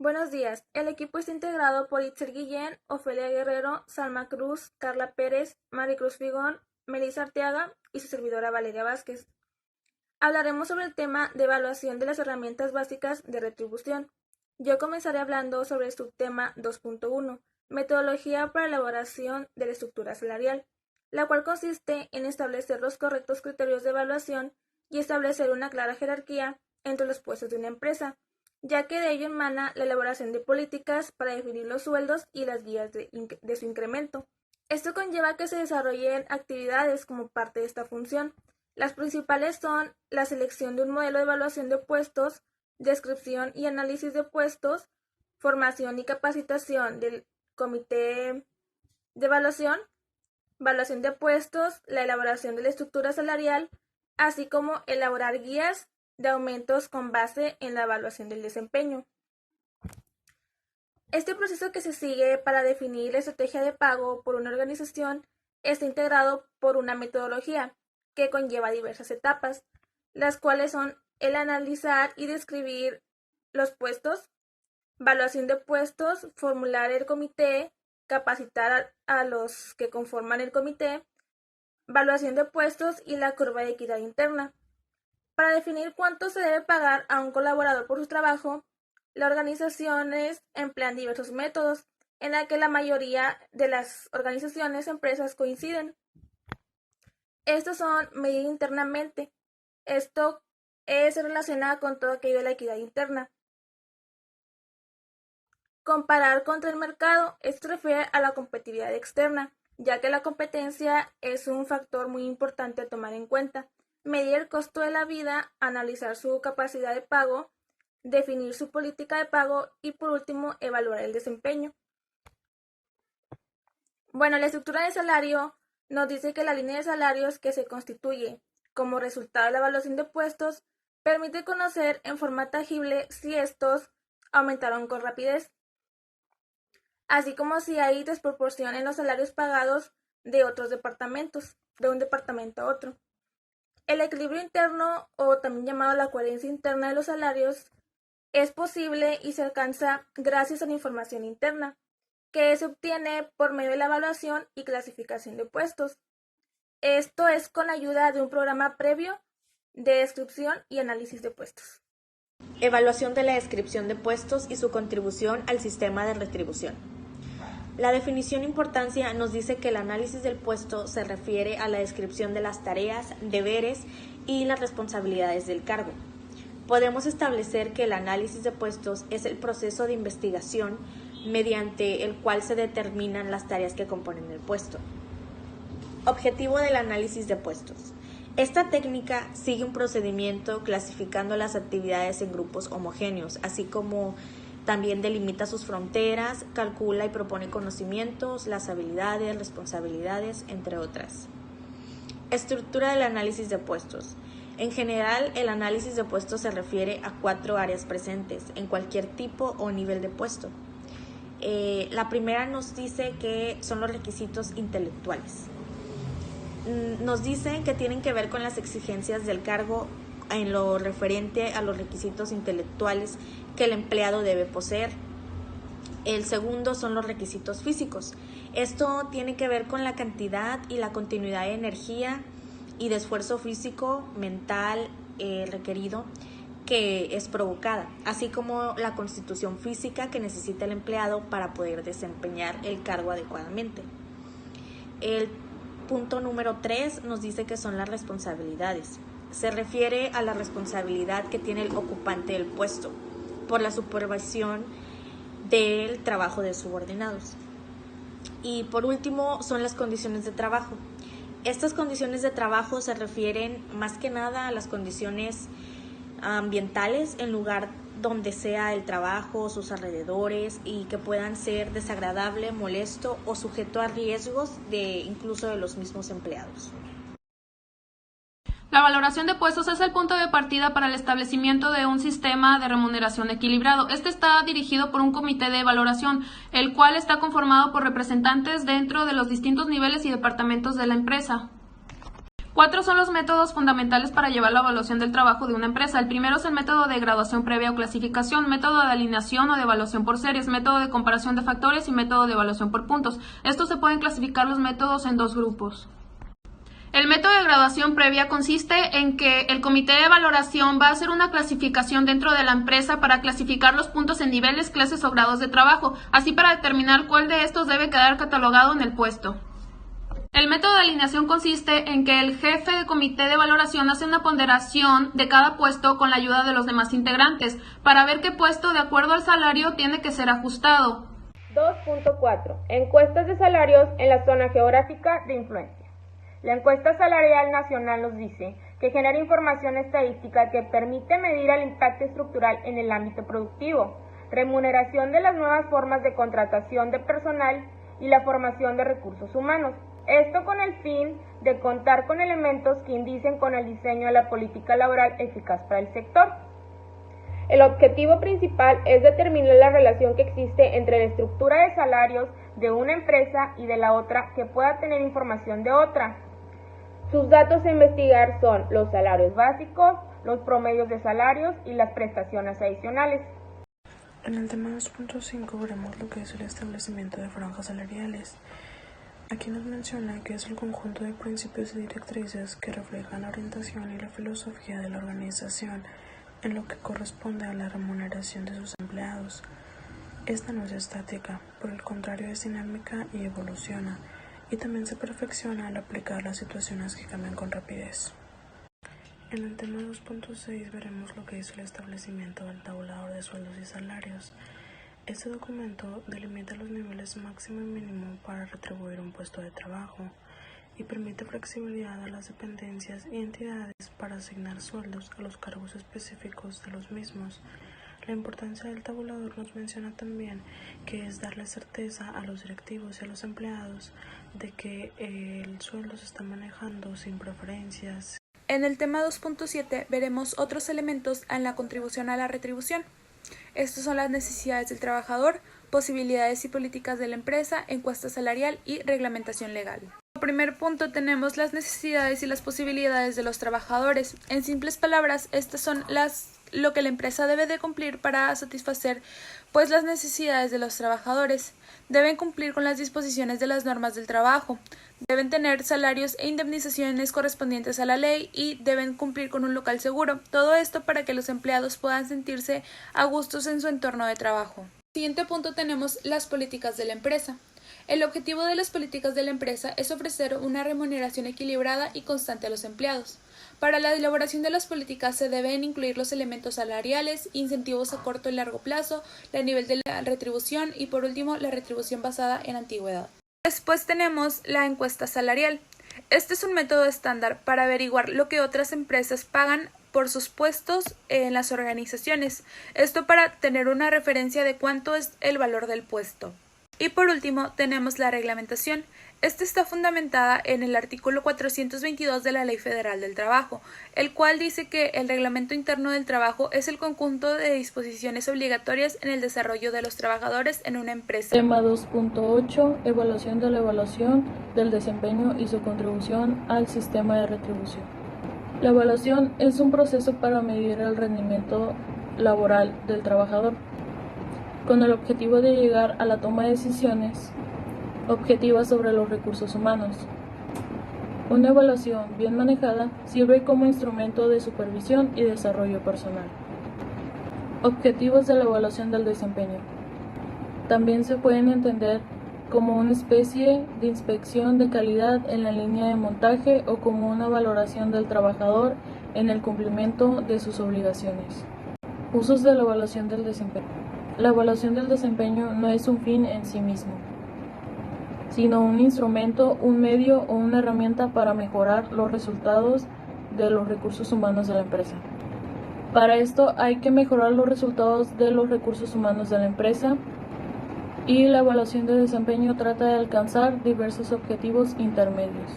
Buenos días. El equipo está integrado por Itzel Guillén, Ofelia Guerrero, Salma Cruz, Carla Pérez, Maricruz Figón, Melissa Arteaga y su servidora Valeria Vázquez. Hablaremos sobre el tema de evaluación de las herramientas básicas de retribución. Yo comenzaré hablando sobre el subtema 2.1, metodología para elaboración de la estructura salarial, la cual consiste en establecer los correctos criterios de evaluación y establecer una clara jerarquía entre los puestos de una empresa, ya que de ello emana la elaboración de políticas para definir los sueldos y las guías de su incremento. Esto conlleva que se desarrollen actividades como parte de esta función. Las principales son la selección de un modelo de evaluación de puestos, descripción y análisis de puestos, formación y capacitación del comité de evaluación de puestos, la elaboración de la estructura salarial, así como elaborar guías de aumentos con base en la evaluación del desempeño. Este proceso que se sigue para definir la estrategia de pago por una organización está integrado por una metodología que conlleva diversas etapas, las cuales son el analizar y describir los puestos, evaluación de puestos, formular el comité, capacitar a los que conforman el comité, evaluación de puestos y la curva de equidad interna. Para definir cuánto se debe pagar a un colaborador por su trabajo, las organizaciones emplean diversos métodos en la que la mayoría de las organizaciones empresas coinciden. Estos son medir internamente. Esto es relacionado con todo aquello de la equidad interna. Comparar contra el mercado. Esto refiere a la competitividad externa, ya que la competencia es un factor muy importante a tomar en cuenta. Medir el costo de la vida, analizar su capacidad de pago, definir su política de pago y por último evaluar el desempeño. Bueno, la estructura de salario nos dice que la línea de salarios que se constituye como resultado de la evaluación de puestos permite conocer en forma tangible si estos aumentaron con rapidez, así como si hay desproporción en los salarios pagados de otros departamentos, de un departamento a otro. El equilibrio interno, o también llamado la coherencia interna de los salarios, es posible y se alcanza gracias a la información interna, que se obtiene por medio de la evaluación y clasificación de puestos. Esto es con ayuda de un programa previo de descripción y análisis de puestos. Evaluación de la descripción de puestos y su contribución al sistema de retribución. La definición importancia nos dice que el análisis del puesto se refiere a la descripción de las tareas, deberes y las responsabilidades del cargo. Podemos establecer que el análisis de puestos es el proceso de investigación mediante el cual se determinan las tareas que componen el puesto. Objetivo del análisis de puestos. Esta técnica sigue un procedimiento clasificando las actividades en grupos homogéneos, así como también delimita sus fronteras, calcula y propone conocimientos, las habilidades, responsabilidades, entre otras. Estructura del análisis de puestos. En general, el análisis de puestos se refiere a 4 áreas presentes en cualquier tipo o nivel de puesto. La primera nos dice que son los requisitos intelectuales. Nos dicen que tienen que ver con las exigencias del cargo en lo referente a los requisitos intelectuales que el empleado debe poseer. El segundo son los requisitos físicos. Esto tiene que ver con la cantidad y la continuidad de energía y de esfuerzo físico, mental, requerido, que es provocada, así como la constitución física que necesita el empleado para poder desempeñar el cargo adecuadamente. El punto número 3 nos dice que son las responsabilidades. Se refiere a la responsabilidad que tiene el ocupante del puesto por la supervisión del trabajo de subordinados. Y por último son las condiciones de trabajo. Estas condiciones de trabajo se refieren más que nada a las condiciones ambientales en lugar donde sea el trabajo, sus alrededores, y que puedan ser desagradable, molesto o sujeto a riesgos incluso de los mismos empleados. La valoración de puestos es el punto de partida para el establecimiento de un sistema de remuneración equilibrado. Este está dirigido por un comité de valoración, el cual está conformado por representantes dentro de los distintos niveles y departamentos de la empresa. 4 son los métodos fundamentales para llevar la evaluación del trabajo de una empresa. El primero es el método de graduación previa o clasificación, método de alineación o de evaluación por series, método de comparación de factores y método de evaluación por puntos. Estos se pueden clasificar los métodos en 2 grupos. El método de graduación previa consiste en que el comité de valoración va a hacer una clasificación dentro de la empresa para clasificar los puntos en niveles, clases o grados de trabajo, así para determinar cuál de estos debe quedar catalogado en el puesto. El método de alineación consiste en que el jefe de comité de valoración hace una ponderación de cada puesto con la ayuda de los demás integrantes para ver qué puesto de acuerdo al salario tiene que ser ajustado. 2.4. Encuestas de salarios en la zona geográfica de influencia. La encuesta salarial nacional nos dice que genera información estadística que permite medir el impacto estructural en el ámbito productivo, remuneración de las nuevas formas de contratación de personal y la formación de recursos humanos. Esto con el fin de contar con elementos que indicen con el diseño de la política laboral eficaz para el sector. El objetivo principal es determinar la relación que existe entre la estructura de salarios de una empresa y de la otra que pueda tener información de otra. Sus datos a investigar son los salarios básicos, los promedios de salarios y las prestaciones adicionales. En el tema 2.5 veremos lo que es el establecimiento de franjas salariales. Aquí nos menciona que es el conjunto de principios y directrices que reflejan la orientación y la filosofía de la organización en lo que corresponde a la remuneración de sus empleados. Esta no es estática, por el contrario es dinámica y evoluciona, y también se perfecciona al aplicar las situaciones que cambian con rapidez. En el tema 2.6 veremos lo que es el establecimiento del tabulador de sueldos y salarios. Este documento delimita los niveles máximo y mínimo para retribuir un puesto de trabajo y permite flexibilidad a las dependencias y entidades para asignar sueldos a los cargos específicos de los mismos. La importancia del tabulador nos menciona también que es darle certeza a los directivos y a los empleados de que el sueldo se está manejando sin preferencias. En el tema 2.7 veremos otros elementos en la contribución a la retribución. Estos son las necesidades del trabajador, posibilidades y políticas de la empresa, encuesta salarial y reglamentación legal. Como primer punto tenemos las necesidades y las posibilidades de los trabajadores. En simples palabras, estas son lo que la empresa debe de cumplir para satisfacer las necesidades de los trabajadores. Deben cumplir con las disposiciones de las normas del trabajo, deben tener salarios e indemnizaciones correspondientes a la ley y deben cumplir con un local seguro. Todo esto para que los empleados puedan sentirse a gustos en su entorno de trabajo. Siguiente punto tenemos las políticas de la empresa. El objetivo de las políticas de la empresa es ofrecer una remuneración equilibrada y constante a los empleados. Para la elaboración de las políticas se deben incluir los elementos salariales, incentivos a corto y largo plazo, el nivel de la retribución y por último la retribución basada en antigüedad. Después tenemos la encuesta salarial. Este es un método estándar para averiguar lo que otras empresas pagan por sus puestos en las organizaciones. Esto para tener una referencia de cuánto es el valor del puesto. Y por último tenemos la reglamentación. Esta está fundamentada en el artículo 422 de la Ley Federal del Trabajo, el cual dice que el reglamento interno del trabajo es el conjunto de disposiciones obligatorias en el desarrollo de los trabajadores en una empresa. Tema 2.8. Evaluación de la evaluación del desempeño y su contribución al sistema de retribución. La evaluación es un proceso para medir el rendimiento laboral del trabajador, con el objetivo de llegar a la toma de decisiones objetivas sobre los recursos humanos. Una evaluación bien manejada sirve como instrumento de supervisión y desarrollo personal. Objetivos de la evaluación del desempeño. También se pueden entender como una especie de inspección de calidad en la línea de montaje o como una valoración del trabajador en el cumplimiento de sus obligaciones. Usos de la evaluación del desempeño. La evaluación del desempeño no es un fin en sí mismo, sino un instrumento, un medio o una herramienta para mejorar los resultados de los recursos humanos de la empresa. Para esto hay que mejorar los resultados de los recursos humanos de la empresa y la evaluación de desempeño trata de alcanzar diversos objetivos intermedios.